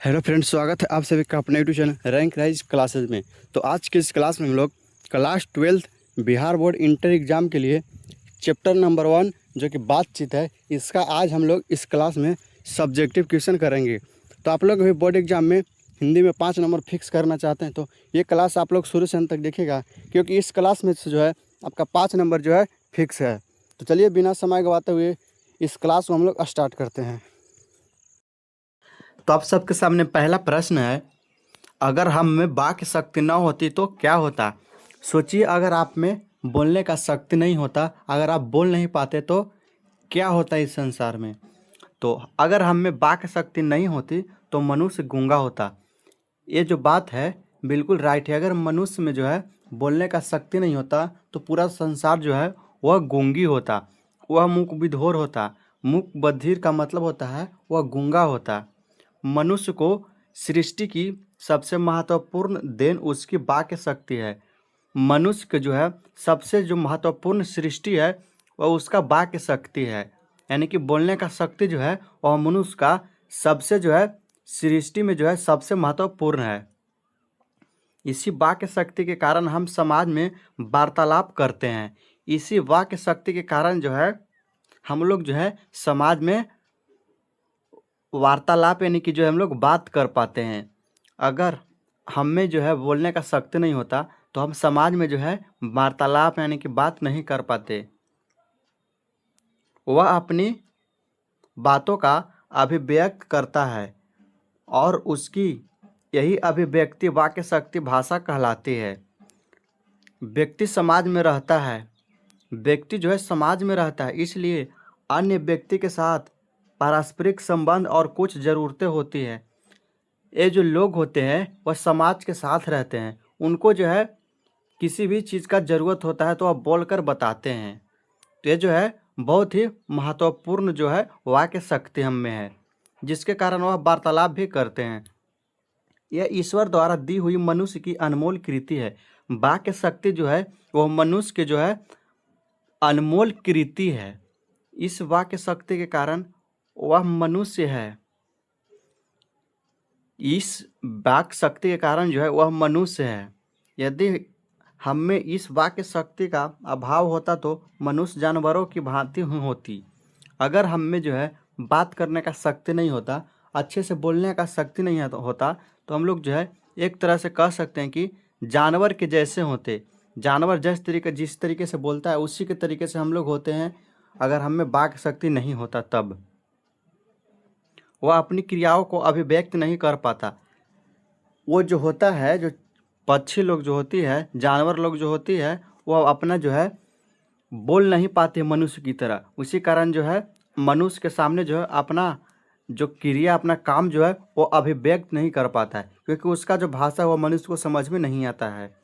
Hello friends, स्वागत है आप सभी का अपने YouTube channel rank rise classes में। तो आज के इस क्लास में हम लोग class 12 Bihar board inter exam के लिए चैप्टर नंबर 1 जो कि बातचीत है, इसका आज हम लोग इस क्लास में सब्जेक्टिव क्वेश्चन करेंगे। तो आप लोग भी बोर्ड एग्जाम में हिंदी में 5 नंबर फिक्स करना चाहते हैं तो ये क्लास आप लोग शुरू से अंत तक देखिएगा, क्योंकि इस क्लास में से जो है आपका 5 नंबर जो है फिक्स है। तो चलिए बिना समय गवाते हुए इस क्लास को हम लोग स्टार्ट करते हैं। तो आप सबके सामने पहला प्रश्न है, अगर हम में वाक शक्ति न होती तो क्या होता। सोचिए, अगर आप में बोलने का शक्ति नहीं होता, अगर आप बोल नहीं पाते तो क्या होता इस संसार में। तो अगर हम में वाक शक्ति नहीं होती तो मनुष्य गूंगा होता। ये जो बात है बिल्कुल राइट है। अगर मनुष्य में जो है बोलने का शक्ति नहीं होता तो पूरा संसार जो है वह गूंगी होता, वह मूक विधोर होता। मूक बधिर का मतलब होता है वह गूंगा होता। मनुष्य को सृष्टि की सबसे महत्वपूर्ण देन उसकी वाक शक्ति है। मनुष्य के जो है सबसे जो महत्वपूर्ण सृष्टि है वह उसका वाक शक्ति है, यानी कि बोलने का शक्ति जो है वह मनुष्य का सबसे जो है सृष्टि में जो है सबसे महत्वपूर्ण है। इसी वाक्य शक्ति के कारण हम समाज में वार्तालाप करते हैं। इसी वाक्य शक्ति के कारण जो है हम लोग जो है समाज में वार्तालाप यानी कि जो है हम लोग बात कर पाते हैं। अगर हम में जो है बोलने का शक्ति नहीं होता तो हम समाज में जो है वार्तालाप यानी कि बात नहीं कर पाते। वह अपनी बातों का अभिव्यक्त करता है और उसकी यही अभिव्यक्ति वाक्य शक्ति भाषा कहलाती है। व्यक्ति समाज में रहता है, व्यक्ति जो है समाज में रहता है, इसलिए अन्य व्यक्ति के साथ पारस्परिक संबंध और कुछ ज़रूरतें होती है। ये जो लोग होते हैं वह समाज के साथ रहते हैं, उनको जो है किसी भी चीज़ का ज़रूरत होता है तो वह बोलकर बताते हैं। तो ये जो है बहुत ही महत्वपूर्ण जो है वाक्य शक्ति हम में है, जिसके कारण वह वार्तालाप भी करते हैं। यह ईश्वर द्वारा दी हुई मनुष्य की अनमोल कृति है। वाक्य शक्ति जो है वह मनुष्य के जो है अनमोल कृति है। इस वाक्य शक्ति के कारण वह मनुष्य है। इस वाक शक्ति के कारण जो है वह मनुष्य है। यदि हम में इस वाक्य शक्ति का अभाव होता तो मनुष्य जानवरों की भांति होती। अगर हम में जो है बात करने का शक्ति नहीं होता, अच्छे से बोलने का शक्ति नहीं होता, तो हम लोग जो है एक तरह से कह सकते हैं कि जानवर के जैसे होते। जानवर जिस तरीके से बोलता है उसी के तरीके से हम लोग होते हैं। अगर हम में वाक शक्ति नहीं होता तब वह अपनी क्रियाओं को अभिव्यक्त नहीं कर पाता। वो जो होता है, जो पक्षी लोग जो होती है, जानवर लोग जो होती है, वह अपना जो है बोल नहीं पाते मनुष्य की तरह। उसी कारण जो है मनुष्य के सामने जो है अपना जो क्रिया, अपना काम जो है वो अभिव्यक्त नहीं कर पाता है, क्योंकि उसका जो भाषा है वो मनुष्य को समझ में नहीं आता है।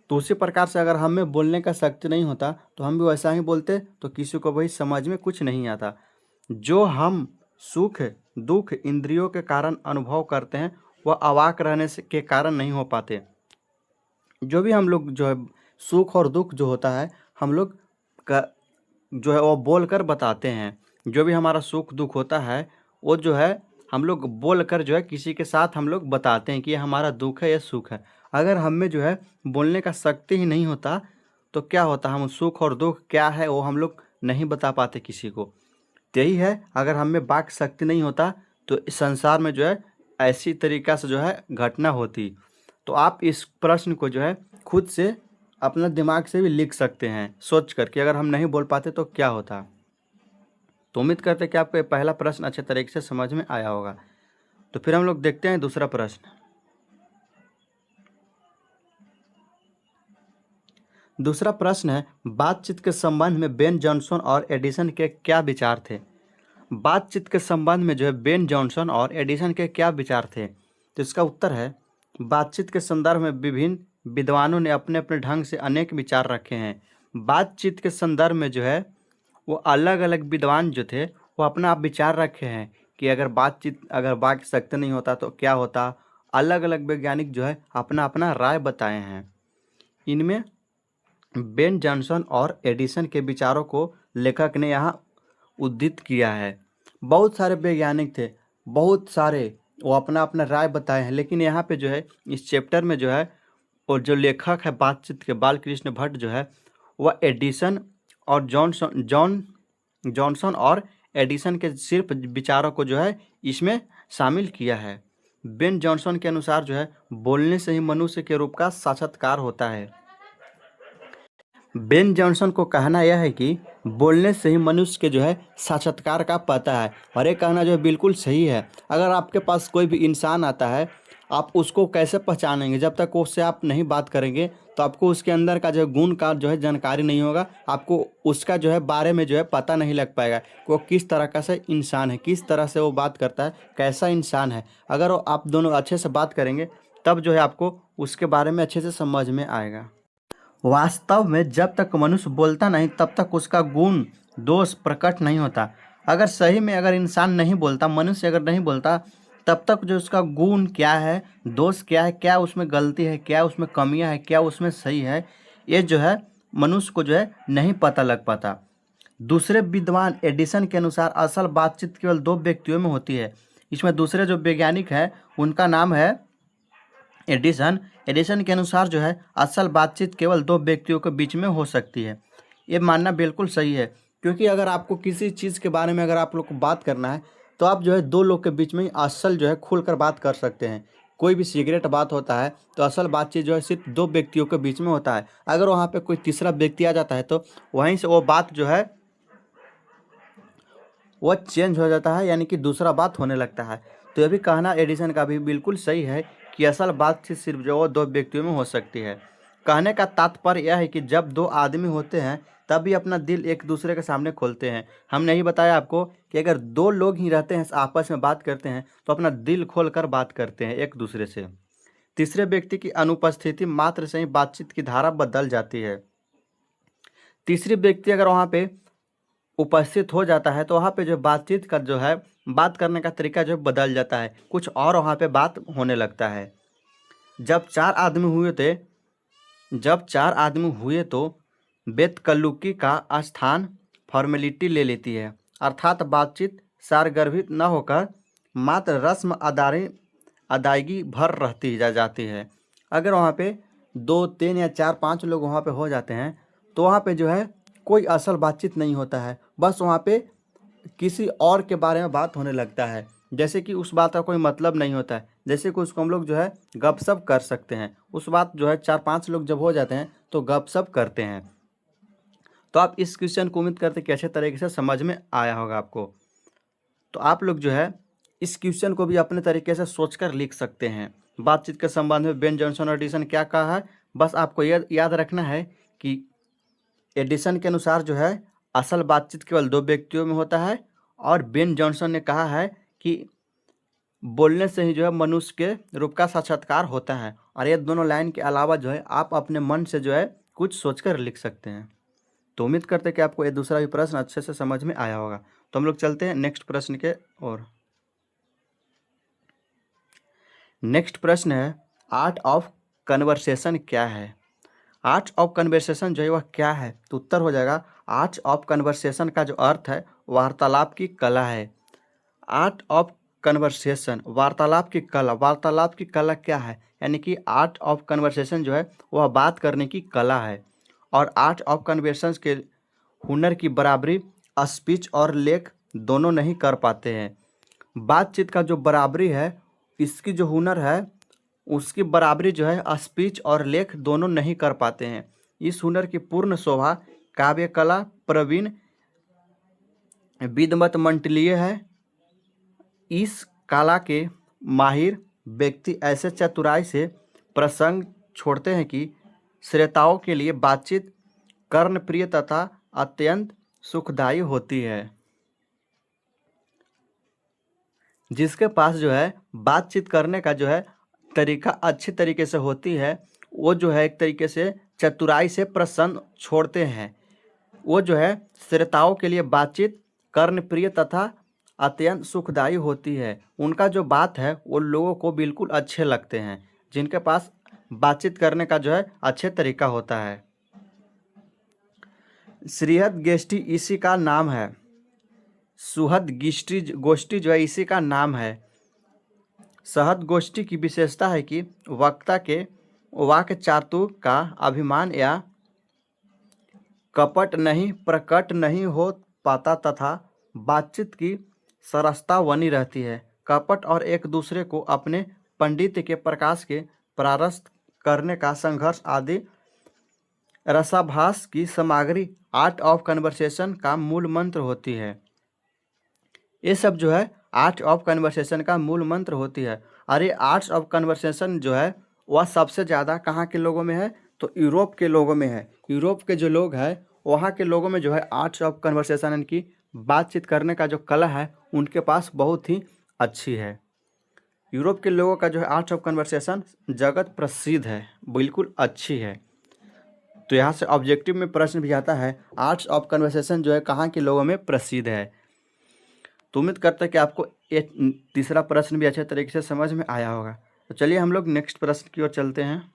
तो उसी प्रकार से अगर हमें बोलने का शक्ति नहीं होता तो हम भी वैसा ही बोलते तो किसी को वही समझ में कुछ नहीं आता। जो हम सुख दुख इंद्रियों के कारण अनुभव करते हैं वह अवाक रहने से के कारण नहीं हो पाते। जो भी हम लोग जो है सुख और दुख जो होता है हम लोग का जो है वो बोल कर बताते हैं। जो भी हमारा सुख दुख होता है वो जो है हम लोग बोल कर जो है किसी के साथ हम लोग बताते हैं कि ये हमारा दुख है, ये सुख है। अगर हम में जो है बोलने का शक्ति ही नहीं होता तो क्या होता, हम सुख और दुख क्या है वो हम लोग नहीं बता पाते किसी को। तो यही है, अगर हम में वाक शक्ति नहीं होता तो इस संसार में जो है ऐसी तरीक़ा से जो है घटना होती। तो आप इस प्रश्न को जो है खुद से अपना दिमाग से भी लिख सकते हैं सोच कर कि अगर हम नहीं बोल पाते तो क्या होता। तो उम्मीद करते हैं कि आपको ये पहला प्रश्न अच्छे तरीके से समझ में आया होगा। तो फिर हम लोग देखते हैं दूसरा प्रश्न। दूसरा प्रश्न है, बातचीत के संबंध में बेन जॉनसन और एडिसन के क्या विचार थे। बातचीत के संबंध में जो है बेन जॉनसन और एडिसन के क्या विचार थे। तो इसका उत्तर है, बातचीत के संदर्भ में विभिन्न विद्वानों ने अपने अपने ढंग से अनेक विचार रखे हैं। बातचीत के संदर्भ में जो है वो अलग अलग विद्वान जो थे वो अपना आप विचार रखे हैं कि अगर वाक्य शक्ति नहीं होता तो क्या होता। अलग अलग वैज्ञानिक जो है अपना अपना राय बताए हैं। इनमें बेन जॉनसन और एडिसन के विचारों को लेखक ने यहाँ उद्धृत किया है। बहुत सारे वैज्ञानिक थे, बहुत सारे वो अपना अपना राय बताए हैं। लेकिन यहाँ पे जो है इस चैप्टर में जो है और जो लेखक है बातचीत के बालकृष्ण भट्ट जो है वह एडिसन और जॉनसन और एडिसन के सिर्फ विचारों को जो है इसमें शामिल किया है। बेन जॉनसन के अनुसार जो है बोलने से ही मनुष्य के रूप का साक्षात्कार होता है। बेन जॉनसन को कहना यह है कि बोलने से ही मनुष्य के जो है साक्षात्कार का पता है, और ये कहना जो है बिल्कुल सही है। अगर आपके पास कोई भी इंसान आता है, आप उसको कैसे पहचानेंगे? जब तक उससे आप नहीं बात करेंगे तो आपको उसके अंदर का जो है गुण का जो है जानकारी नहीं होगा, आपको उसका जो है बारे में जो है पता नहीं लग पाएगा कि वो किस तरह का से इंसान है, किस तरह से वो बात करता है, कैसा इंसान है। अगर आप दोनों अच्छे से बात करेंगे तब जो है आपको उसके बारे में अच्छे से समझ में आएगा। वास्तव में जब तक मनुष्य बोलता नहीं तब तक उसका गुण दोष प्रकट नहीं होता। अगर सही में अगर इंसान नहीं बोलता, मनुष्य अगर नहीं बोलता, तब तक जो उसका गुण क्या है, दोष क्या है, क्या उसमें गलती है, क्या उसमें कमियां है, क्या उसमें सही है, ये जो है मनुष्य को जो है नहीं पता लग पाता। दूसरे विद्वान एडिसन के अनुसार असल बातचीत केवल दो व्यक्तियों में होती है। इसमें दूसरे जो वैज्ञानिक है उनका नाम है एडिसन के अनुसार जो है असल बातचीत केवल दो व्यक्तियों के बीच में हो सकती है। ये मानना बिल्कुल सही है, क्योंकि अगर आपको किसी चीज़ के बारे में अगर आप लोग को बात करना है तो आप जो है दो लोग के बीच में ही असल जो है खुलकर बात कर सकते हैं। कोई भी सीक्रेट बात होता है तो असल बातचीत जो है सिर्फ दो व्यक्तियों के बीच में होता है। अगर वहाँ पे कोई तीसरा व्यक्ति आ जाता है तो वहीं से वो बात जो है वो चेंज हो जाता है, यानी कि दूसरा बात होने लगता है। तो ये भी कहना एडिसन का भी बिल्कुल सही है कि असल बातचीत सिर्फ जो वो दो व्यक्तियों में हो सकती है। कहने का तात्पर्य यह है कि जब दो आदमी होते हैं तभी अपना दिल एक दूसरे के सामने खोलते हैं। हमने ही बताया आपको कि अगर दो लोग ही रहते हैं आपस में बात करते हैं तो अपना दिल खोल कर बात करते हैं एक दूसरे से। तीसरे व्यक्ति की अनुपस्थिति मात्र से ही बातचीत की धारा बदल जाती है। तीसरी व्यक्ति अगर वहाँ पे उपस्थित हो जाता है तो वहाँ पे जो बातचीत का जो है बात करने का तरीका जो बदल जाता है, कुछ और वहाँ पे बात होने लगता है। जब चार आदमी हुए थे जब चार आदमी हुए तो बेतकल्लुकी का स्थान फॉर्मेलिटी ले लेती है, अर्थात बातचीत सारगर्भित न होकर मात्र रस्म अदायगी भर रहती जा जाती है। अगर वहाँ पे दो तीन या चार पांच लोग वहाँ पे हो जाते हैं तो वहाँ पे जो है कोई असल बातचीत नहीं होता है, बस वहाँ पे किसी और के बारे में बात होने लगता है। जैसे कि उस बात का कोई मतलब नहीं होता है, जैसे कि उसको हम लोग जो है गपशप कर सकते हैं। उस बात जो है चार पांच लोग जब हो जाते हैं तो गपशप करते हैं। तो आप इस क्वेश्चन को उम्मीद करते कि अच्छे तरीके से समझ में आया होगा आपको। तो आप लोग जो है इस क्वेश्चन को भी अपने तरीके से सोचकर लिख सकते हैं। बातचीत के संबंध में बेन जॉनसन और एडिसन क्या कहा है, बस आपको याद रखना है कि एडिसन के अनुसार जो है असल बातचीत केवल दो व्यक्तियों में होता है, और बेन जॉनसन ने कहा है कि बोलने से ही जो है मनुष्य के रूप का साक्षात्कार होता है। और ये दोनों लाइन के अलावा जो है आप अपने मन से जो है कुछ सोचकर लिख सकते हैं। तो उम्मीद करते हैं कि आपको ये दूसरा भी प्रश्न अच्छे से समझ में आया होगा। तो हम लोग चलते हैं नेक्स्ट प्रश्न के ओर। नेक्स्ट प्रश्न है आर्ट ऑफ कन्वर्सेशन क्या है। आर्ट ऑफ कन्वर्सेशन जो है वह क्या है, तो उत्तर हो जाएगा आर्ट ऑफ कन्वर्सेशन का जो अर्थ है वार्तालाप की कला है। आर्ट ऑफ कन्वर्सेशन वार्तालाप की कला क्या है, यानी कि आर्ट ऑफ कन्वर्सेशन जो है वह बात करने की कला है। और आर्ट ऑफ कन्वर्सेशन के हुनर की बराबरी स्पीच और लेख दोनों नहीं कर पाते हैं। बातचीत का जो बराबरी है, इसकी जो हुनर है उसकी बराबरी जो है स्पीच और लेख दोनों नहीं कर पाते हैं। इस हुनर की पूर्ण शोभा काव्य कला प्रवीण विदमत मंडलीय है। इस कला के माहिर व्यक्ति ऐसे चतुराई से प्रसंग छोड़ते हैं कि श्रोताओं के लिए बातचीत कर्णप्रिय तथा अत्यंत सुखदायी होती है। जिसके पास जो है बातचीत करने का जो है तरीका अच्छी तरीके से होती है, वो जो है एक तरीके से चतुराई से प्रसन्न छोड़ते हैं। वो जो है श्रोताओं के लिए बातचीत कर्णप्रिय तथा अत्यंत सुखदायी होती है। उनका जो बात है वो लोगों को बिल्कुल अच्छे लगते हैं, जिनके पास बातचीत करने का जो है अच्छे तरीका होता है। श्रीहद गोष्ठी इसी का नाम है। सुहद गोष्ठी जो है इसी का नाम है। सहज गोष्ठी की विशेषता है कि वक्ता के वाक्य चातुर्य का अभिमान या कपट नहीं प्रकट नहीं हो पाता तथा बातचीत की सरसता बनी रहती है। कपट और एक दूसरे को अपने पंडित के प्रकाश के परास्त करने का संघर्ष आदि रसाभास की सामग्री आर्ट ऑफ कन्वर्सेशन का मूल मंत्र होती है। ये सब जो है आर्ट ऑफ कन्वर्सेशन का मूल मंत्र होती है। और ये आर्ट्स ऑफ कन्वर्सेशन जो है वह सबसे ज़्यादा कहाँ के लोगों में है, तो यूरोप के लोगों में है। यूरोप के जो लोग हैं वहाँ के लोगों में जो है आर्ट्स ऑफ कन्वर्सेशन यानी कि बातचीत करने का जो कला है उनके पास बहुत ही अच्छी है। यूरोप के लोगों का जो है आर्ट्स ऑफ कन्वर्सेशन जगत प्रसिद्ध है, बिल्कुल अच्छी है। तो यहाँ से ऑब्जेक्टिव में प्रश्न भी आता है आर्ट्स ऑफ कन्वर्सेशन जो है कहाँ के लोगों में प्रसिद्ध है। तो उम्मीद करते हैं कि आपको ये तीसरा प्रश्न भी अच्छे तरीके से समझ में आया होगा। तो चलिए हम लोग नेक्स्ट प्रश्न की ओर चलते हैं।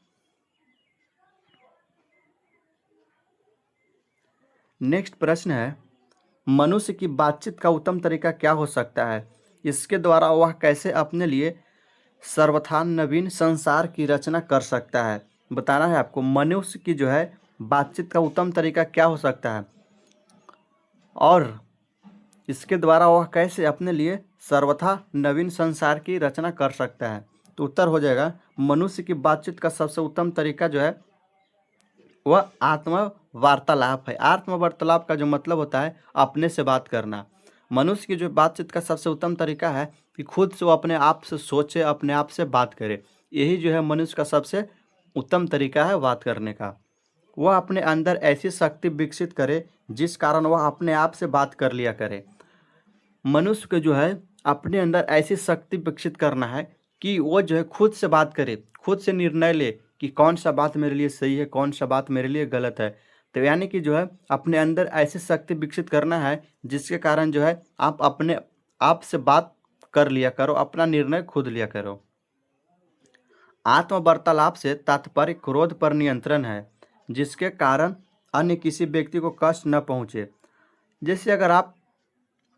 नेक्स्ट प्रश्न है मनुष्य की बातचीत का उत्तम तरीका क्या हो सकता है, इसके द्वारा वह कैसे अपने लिए सर्वथा नवीन संसार की रचना कर सकता है। बताना है आपको मनुष्य की जो है बातचीत का उत्तम तरीका क्या हो सकता है और इसके द्वारा वह कैसे अपने लिए सर्वथा नवीन संसार की रचना कर सकता है। तो उत्तर हो जाएगा मनुष्य की बातचीत का सबसे उत्तम तरीका जो है वह आत्म वार्तालाप है। आत्म वार्तालाप का जो मतलब होता है अपने से बात करना। मनुष्य की जो बातचीत का सबसे उत्तम तरीका है कि खुद से वो अपने आप से सोचे, अपने आप से बात करे। यही जो है मनुष्य का सबसे उत्तम तरीका है बात करने का। वह अपने अंदर ऐसी शक्ति विकसित करे जिस कारण वह अपने आप से बात कर लिया करे। मनुष्य को जो है अपने अंदर ऐसी शक्ति विकसित करना है कि वो जो है खुद से बात करे, खुद से निर्णय ले कि कौन सा बात मेरे लिए सही है, कौन सा बात मेरे लिए गलत है। तो यानी कि जो है अपने अंदर ऐसी शक्ति विकसित करना है जिसके कारण जो है आप अपने आप से बात कर लिया करो, अपना निर्णय खुद लिया करो। आत्म वार्तालाप से तात्पर्य क्रोध पर नियंत्रण है जिसके कारण अन्य किसी व्यक्ति को कष्ट न पहुँचे। जैसे अगर आप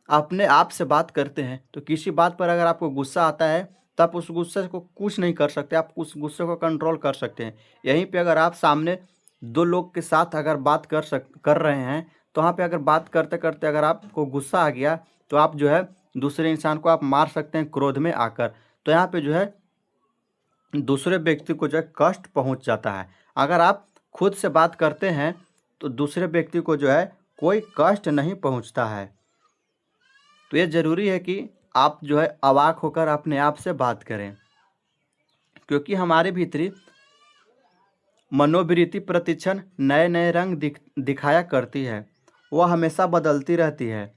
अपने आप से बात करते हैं तो किसी बात पर अगर आपको गुस्सा आता है तो आप उस गुस्से को कुछ नहीं कर सकते, आप उस गुस्से को कंट्रोल कर सकते हैं। यहीं पे अगर आप सामने दो लोग के साथ अगर बात कर रहे हैं तो वहाँ पे अगर बात करते करते अगर आपको गुस्सा आ गया तो आप जो है दूसरे इंसान को आप मार सकते हैं क्रोध में आकर। तो यहाँ पे जो है दूसरे व्यक्ति को जो है कष्ट पहुँच जाता है। अगर आप खुद से बात करते हैं तो दूसरे व्यक्ति को जो है कोई कष्ट नहीं पहुँचता है। तो ये ज़रूरी है कि आप जो है अवाक होकर अपने आप से बात करें, क्योंकि हमारे भीतरी मनोवृत्ति प्रतिक्षण नए नए रंग दिखाया करती है, वह हमेशा बदलती रहती है।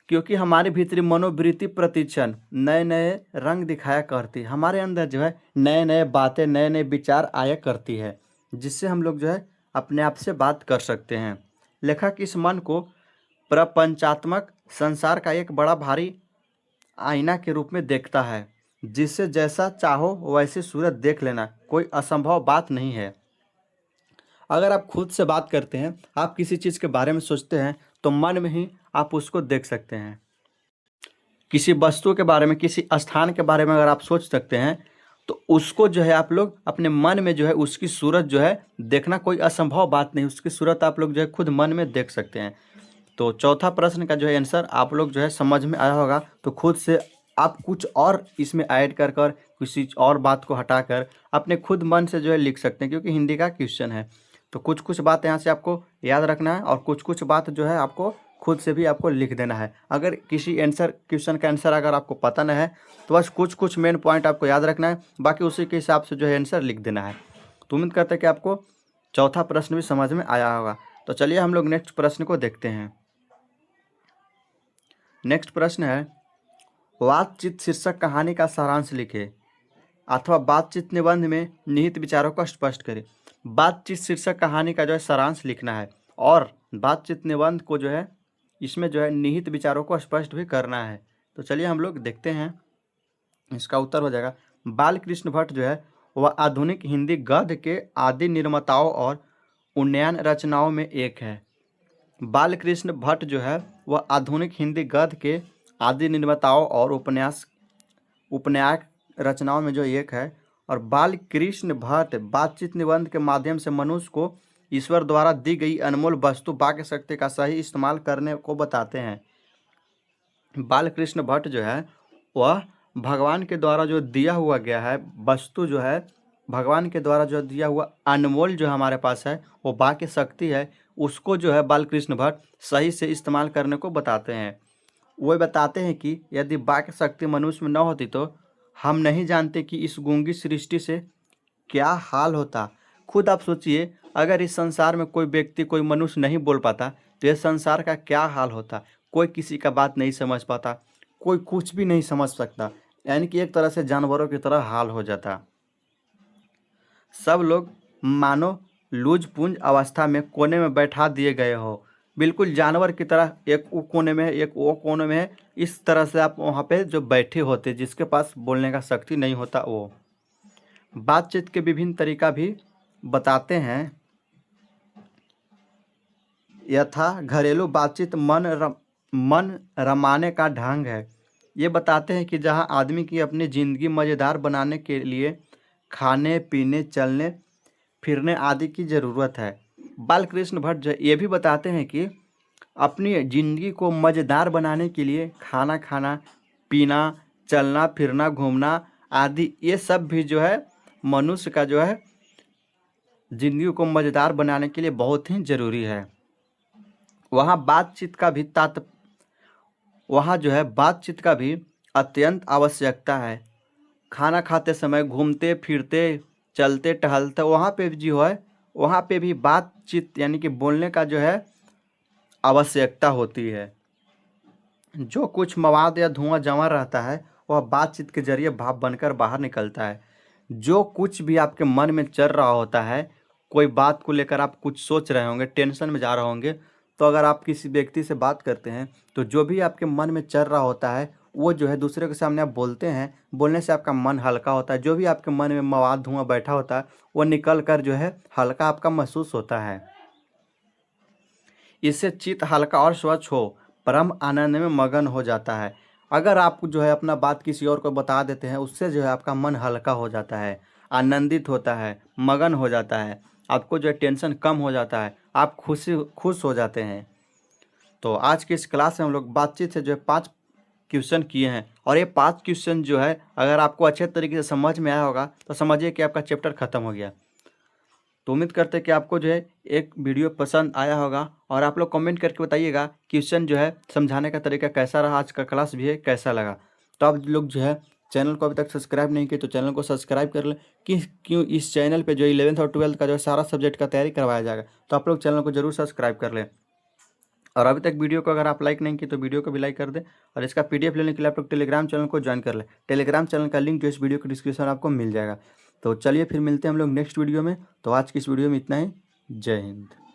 क्योंकि हमारे भीतरी मनोवृत्ति प्रतिक्षण नए नए रंग दिखाया करती है, हमारे अंदर जो है नए नए बातें, नए नए विचार आया करती है, जिससे हम लोग जो है अपने आप से बात कर सकते हैं। लेखक इस मन को प्रपंचात्मक संसार का एक बड़ा भारी आईना के रूप में देखता है, जिससे जैसा चाहो वैसी सूरत देख लेना कोई असंभव बात नहीं है। अगर आप खुद से बात करते हैं, आप किसी चीज़ के बारे में सोचते हैं तो मन में ही आप उसको देख सकते हैं। किसी वस्तु के बारे में, किसी स्थान के बारे में अगर आप सोच सकते हैं तो उसको जो है आप लोग अपने मन में जो है उसकी सूरत जो है देखना कोई असंभव बात नहीं, उसकी सूरत आप लोग जो है खुद मन में देख सकते हैं। तो चौथा प्रश्न का जो है आंसर आप लोग जो है समझ में आया होगा। तो खुद से आप कुछ और इसमें ऐड कर किसी और बात को हटाकर अपने खुद मन से जो है लिख सकते हैं, क्योंकि हिंदी का क्वेश्चन है। तो कुछ कुछ बात यहाँ से आपको याद रखना है और कुछ कुछ बात जो है आपको खुद से भी आपको लिख देना है। अगर किसी आंसर क्वेश्चन का आंसर अगर आपको पता न है तो बस कुछ कुछ मेन पॉइंट आपको याद रखना है, बाकी उसी के हिसाब से जो है आंसर लिख देना है। तो उम्मीद करते हैं कि आपको चौथा प्रश्न भी समझ में आया होगा। तो चलिए हम लोग नेक्स्ट प्रश्न को देखते हैं। नेक्स्ट प्रश्न है बातचीत शीर्षक कहानी का सारांश लिखे अथवा बातचीत निबंध में निहित विचारों को स्पष्ट करें। बातचीत शीर्षक कहानी का जो है सारांश लिखना है और बातचीत निबंध को जो है इसमें जो है निहित विचारों को स्पष्ट भी करना है। तो चलिए हम लोग देखते हैं। इसका उत्तर हो जाएगा बालकृष्ण भट्ट जो है वह आधुनिक हिंदी गद्य के आदि निर्माताओं और उन्नयन रचनाओं में एक है। बालकृष्ण भट्ट जो है वह आधुनिक हिंदी गद्य के आदि निर्माताओं और उपन्यास उपन्यास रचनाओं में जो एक है। और बाल कृष्ण भट्ट बातचीत निबंध के माध्यम से मनुष्य को ईश्वर द्वारा दी गई अनमोल वस्तु वाक्य शक्ति का सही इस्तेमाल करने को बताते हैं। बाल कृष्ण भट्ट जो है वह भगवान के द्वारा जो दिया हुआ गया है वस्तु जो है, भगवान के द्वारा जो दिया हुआ अनमोल जो हमारे पास है वो वाक्य शक्ति है, उसको जो है बाल कृष्ण भट्ट सही से इस्तेमाल करने को बताते हैं। वो बताते हैं कि यदि वाक्य शक्ति मनुष्य में न होती तो हम नहीं जानते कि इस गूंगी सृष्टि से क्या हाल होता। खुद आप सोचिए, अगर इस संसार में कोई व्यक्ति कोई मनुष्य नहीं बोल पाता तो इस संसार का क्या हाल होता। कोई किसी का बात नहीं समझ पाता, कोई कुछ भी नहीं समझ सकता, यानी कि एक तरह से जानवरों की तरह हाल हो जाता। सब लोग मानो लूज पुंज अवस्था में कोने में बैठा दिए गए हो, बिल्कुल जानवर की तरह, एक वो कोने में है एक वो कोने में है। इस तरह से आप वहाँ पे जो बैठे होते जिसके पास बोलने का शक्ति नहीं होता वो। बातचीत के विभिन्न तरीका भी बताते हैं। यथा घरेलू बातचीत मन रमाने का ढंग है। ये बताते हैं कि जहाँ आदमी की अपनी ज़िंदगी मज़ेदार बनाने के लिए खाने पीने चलने फिरने आदि की ज़रूरत है। बालकृष्ण भट्ट जो ये भी बताते हैं कि अपनी ज़िंदगी को मज़ेदार बनाने के लिए खाना खाना पीना चलना फिरना घूमना आदि ये सब भी जो है मनुष्य का जो है ज़िंदगी को मज़ेदार बनाने के लिए बहुत ही ज़रूरी है। वहाँ जो है बातचीत का भी अत्यंत आवश्यकता है। खाना खाते समय घूमते फिरते चलते टहलते वहाँ पे भी जो है वहाँ पे भी बातचीत यानी कि बोलने का जो है आवश्यकता होती है। जो कुछ मवाद या धुआं जमा रहता है वह बातचीत के जरिए भाप बनकर बाहर निकलता है। जो कुछ भी आपके मन में चल रहा होता है, कोई बात को लेकर आप कुछ सोच रहे होंगे, टेंशन में जा रहे होंगे, तो अगर आप किसी व्यक्ति से बात करते हैं तो जो भी आपके मन में चल रहा होता है वो जो है दूसरे के सामने आप बोलते हैं, बोलने से आपका मन हल्का होता है। जो भी आपके मन में मवाद धुआं बैठा होता है वो निकल कर जो है हल्का आपका महसूस होता है। इससे चित्त हल्का और स्वच्छ हो परम आनंद में मगन हो जाता है। अगर आप जो है अपना बात किसी और को बता देते हैं उससे जो है आपका मन हल्का हो जाता है, आनंदित होता है, मगन हो जाता है, आपको जो है टेंशन कम हो जाता है, आप खुश हो जाते हैं। तो आज की इस क्लास में हम लोग बातचीत से जो है 5 क्वेश्चन किए हैं और ये 5 क्वेश्चन जो है अगर आपको अच्छे तरीके से समझ में आया होगा तो समझिए कि आपका चैप्टर ख़त्म हो गया। तो उम्मीद करते हैं कि आपको जो है एक वीडियो पसंद आया होगा और आप लोग कमेंट करके बताइएगा क्वेश्चन जो है समझाने का तरीका कैसा रहा, आज का क्लास भी है कैसा लगा। तो आप लोग जो है चैनल को अभी तक सब्सक्राइब नहीं किए तो चैनल को सब्सक्राइब कर लें कि क्यों इस चैनल पे जो 11th और 12th का जो सारा सब्जेक्ट का तैयारी करवाया जाएगा। तो आप लोग चैनल को जरूर सब्सक्राइब कर लें। और अभी तक वीडियो को अगर आप लाइक नहीं किए तो वीडियो को भी लाइक कर दें और इसका PDF लेने के लिए आप लोग टेलीग्राम चैनल को ज्वाइन कर लें। टेलीग्राम चैनल का लिंक जो इस वीडियो के डिस्क्रिप्शन में आपको मिल जाएगा। तो चलिए फिर मिलते हैं हम लोग नेक्स्ट वीडियो में। तो आज की इस वीडियो में इतना ही। जय हिंद।